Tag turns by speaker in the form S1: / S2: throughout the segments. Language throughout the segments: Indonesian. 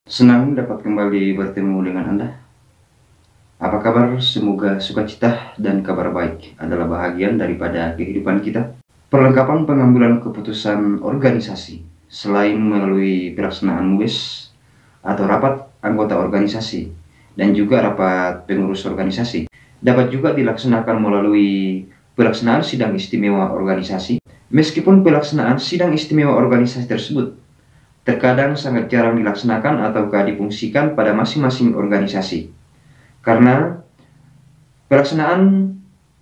S1: Senang dapat kembali bertemu dengan Anda. Apa kabar? Semoga sukacita dan kabar baik adalah bahagian daripada kehidupan kita. Perlengkapan pengambilan keputusan organisasi selain melalui pelaksanaan MUBES atau rapat anggota organisasi dan juga rapat pengurus organisasi dapat juga dilaksanakan melalui pelaksanaan sidang istimewa organisasi. Meskipun pelaksanaan sidang istimewa organisasi tersebut terkadang sangat jarang dilaksanakan ataukah difungsikan pada masing-masing organisasi. Karena pelaksanaan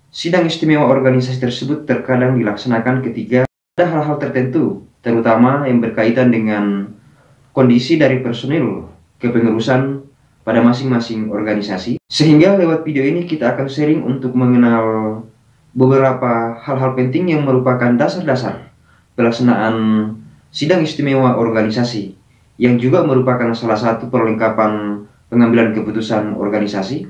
S1: sidang istimewa organisasi tersebut terkadang dilaksanakan ketika ada hal-hal tertentu, terutama yang berkaitan dengan kondisi dari personil kepengurusan pada masing-masing organisasi. Sehingga lewat video ini kita akan sharing untuk mengenal beberapa hal-hal penting yang merupakan dasar-dasar pelaksanaan sidang istimewa organisasi, yang juga merupakan salah satu perlengkapan pengambilan keputusan organisasi.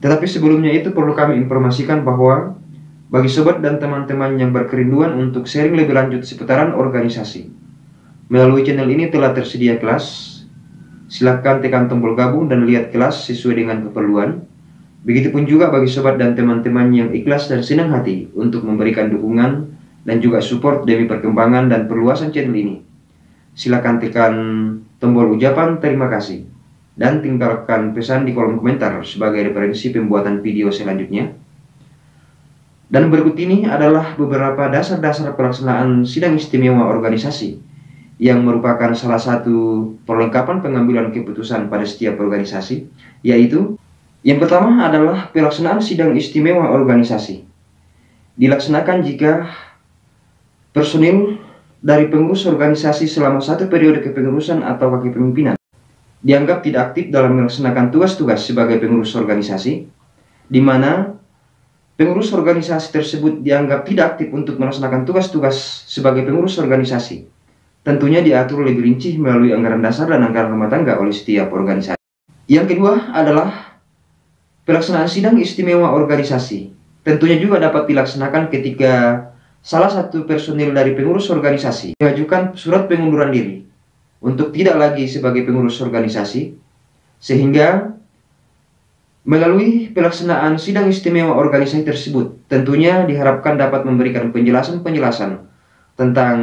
S1: Tetapi sebelumnya itu perlu kami informasikan bahwa bagi sobat dan teman-teman yang berkerinduan untuk sharing lebih lanjut seputaran organisasi, melalui channel ini telah tersedia kelas. Silakan tekan tombol gabung dan lihat kelas sesuai dengan keperluan. Begitupun juga bagi sobat dan teman-teman yang ikhlas dan senang hati untuk memberikan dukungan dan juga support demi perkembangan dan perluasan channel ini. Silakan tekan tombol ucapan terima kasih dan tinggalkan pesan di kolom komentar sebagai referensi pembuatan video selanjutnya. Dan berikut ini adalah beberapa dasar-dasar pelaksanaan sidang istimewa organisasi yang merupakan salah satu perlengkapan pengambilan keputusan pada setiap organisasi, yaitu yang pertama adalah pelaksanaan sidang istimewa organisasi. Dilaksanakan jika personil dari pengurus organisasi selama satu periode kepengurusan atau kepemimpinan dianggap tidak aktif dalam melaksanakan tugas-tugas sebagai pengurus organisasi, di mana pengurus organisasi tersebut dianggap tidak aktif untuk melaksanakan tugas-tugas sebagai pengurus organisasi. Tentunya diatur lebih rinci melalui anggaran dasar dan anggaran rumah tangga oleh setiap organisasi. Yang kedua adalah pelaksanaan sidang istimewa organisasi. Tentunya juga dapat dilaksanakan ketika salah satu personil dari pengurus organisasi mengajukan surat pengunduran diri untuk tidak lagi sebagai pengurus organisasi, sehingga melalui pelaksanaan sidang istimewa organisasi tersebut tentunya diharapkan dapat memberikan penjelasan-penjelasan tentang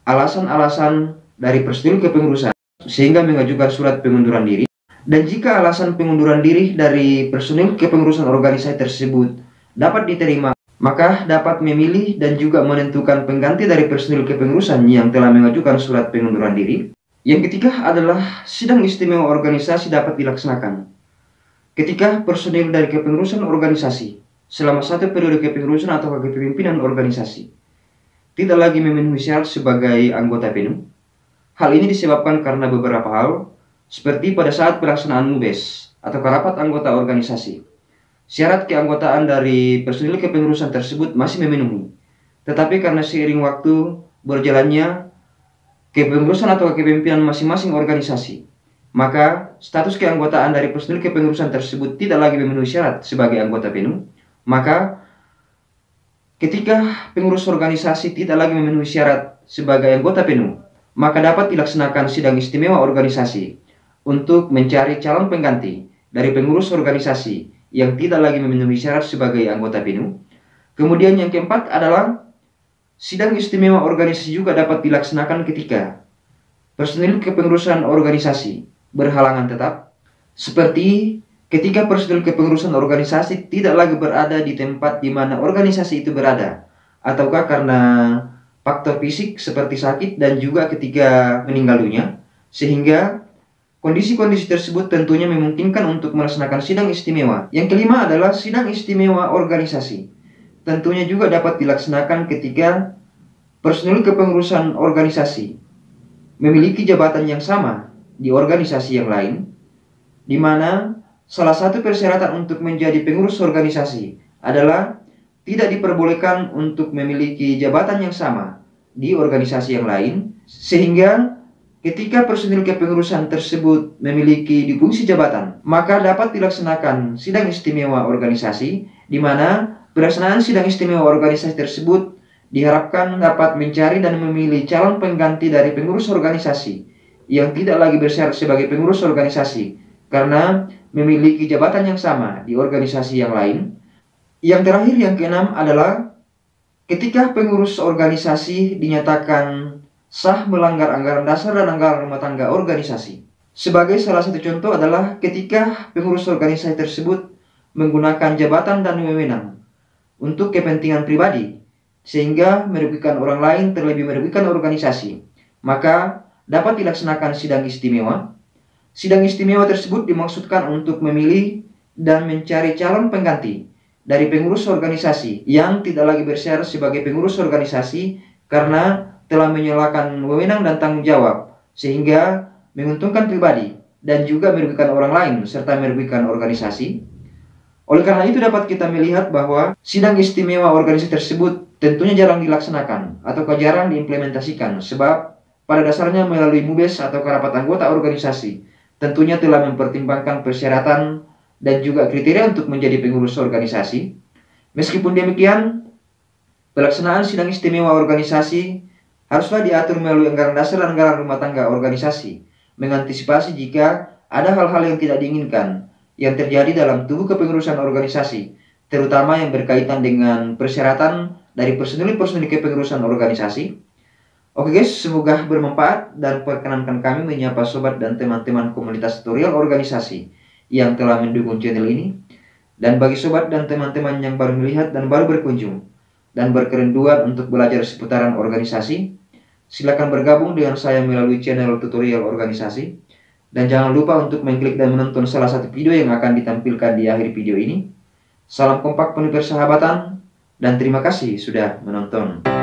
S1: alasan-alasan dari personil kepengurusan sehingga mengajukan surat pengunduran diri. Dan jika alasan pengunduran diri dari personil kepengurusan organisasi tersebut dapat diterima, maka dapat memilih dan juga menentukan pengganti dari personil kepengurusan yang telah mengajukan surat pengunduran diri. Yang ketiga adalah sidang istimewa organisasi dapat dilaksanakan ketika personil dari kepengurusan organisasi selama satu periode kepengurusan atau kepemimpinan organisasi tidak lagi memenuhi syarat sebagai anggota penuh. Hal ini disebabkan karena beberapa hal, seperti pada saat pelaksanaan MUBES atau rapat anggota organisasi, syarat keanggotaan dari personil kepengurusan tersebut masih memenuhi. Tetapi karena seiring waktu berjalannya kepengurusan atau kepemimpinan masing-masing organisasi, maka status keanggotaan dari personil kepengurusan tersebut tidak lagi memenuhi syarat sebagai anggota penuh. Maka ketika pengurus organisasi tidak lagi memenuhi syarat sebagai anggota penuh, maka dapat dilaksanakan sidang istimewa organisasi untuk mencari calon pengganti dari pengurus organisasi yang tidak lagi memenuhi syarat sebagai anggota penuh. Kemudian yang keempat adalah sidang istimewa organisasi juga dapat dilaksanakan ketika personil kepengurusan organisasi berhalangan tetap, seperti ketika personil kepengurusan organisasi tidak lagi berada di tempat di mana organisasi itu berada, ataukah karena faktor fisik seperti sakit dan juga ketika meninggal dunia, sehingga kondisi-kondisi tersebut tentunya memungkinkan untuk melaksanakan sidang istimewa. Yang kelima adalah sidang istimewa organisasi. Tentunya juga dapat dilaksanakan ketika personil kepengurusan organisasi memiliki jabatan yang sama di organisasi yang lain, di mana salah satu persyaratan untuk menjadi pengurus organisasi adalah tidak diperbolehkan untuk memiliki jabatan yang sama di organisasi yang lain, sehingga ketika personil kepengurusan tersebut memiliki fungsi jabatan, maka dapat dilaksanakan sidang istimewa organisasi, di mana pelaksanaan sidang istimewa organisasi tersebut diharapkan dapat mencari dan memilih calon pengganti dari pengurus organisasi yang tidak lagi bersyarat sebagai pengurus organisasi karena memiliki jabatan yang sama di organisasi yang lain. Yang terakhir, yang keenam adalah ketika pengurus organisasi dinyatakan sah melanggar anggaran dasar dan anggaran rumah tangga organisasi. Sebagai salah satu contoh adalah ketika pengurus organisasi tersebut menggunakan jabatan dan wewenang untuk kepentingan pribadi, sehingga merugikan orang lain terlebih merugikan organisasi, maka dapat dilaksanakan sidang istimewa. Sidang istimewa tersebut dimaksudkan untuk memilih dan mencari calon pengganti dari pengurus organisasi yang tidak lagi bersyarat sebagai pengurus organisasi karena telah menyalahkan wewenang dan tanggung jawab sehingga menguntungkan pribadi dan juga merugikan orang lain serta merugikan organisasi. Oleh karena itu dapat kita melihat bahwa sidang istimewa organisasi tersebut tentunya jarang dilaksanakan atau jarang diimplementasikan, sebab pada dasarnya melalui MUBES atau rapat anggota organisasi tentunya telah mempertimbangkan persyaratan dan juga kriteria untuk menjadi pengurus organisasi. Meskipun demikian, pelaksanaan sidang istimewa organisasi haruslah diatur melalui anggaran dasar dan anggaran rumah tangga organisasi, mengantisipasi jika ada hal-hal yang tidak diinginkan yang terjadi dalam tubuh kepengurusan organisasi, terutama yang berkaitan dengan persyaratan dari personil-personil kepengurusan organisasi. Oke guys, semoga bermanfaat dan perkenankan kami menyapa sobat dan teman-teman komunitas tutorial organisasi yang telah mendukung channel ini. Dan bagi sobat dan teman-teman yang baru melihat dan baru berkunjung dan berkerenduan untuk belajar seputaran organisasi, silakan bergabung dengan saya melalui channel tutorial organisasi. Dan jangan lupa untuk mengklik dan menonton salah satu video yang akan ditampilkan di akhir video ini. Salam kompak penuh persahabatan dan terima kasih sudah menonton.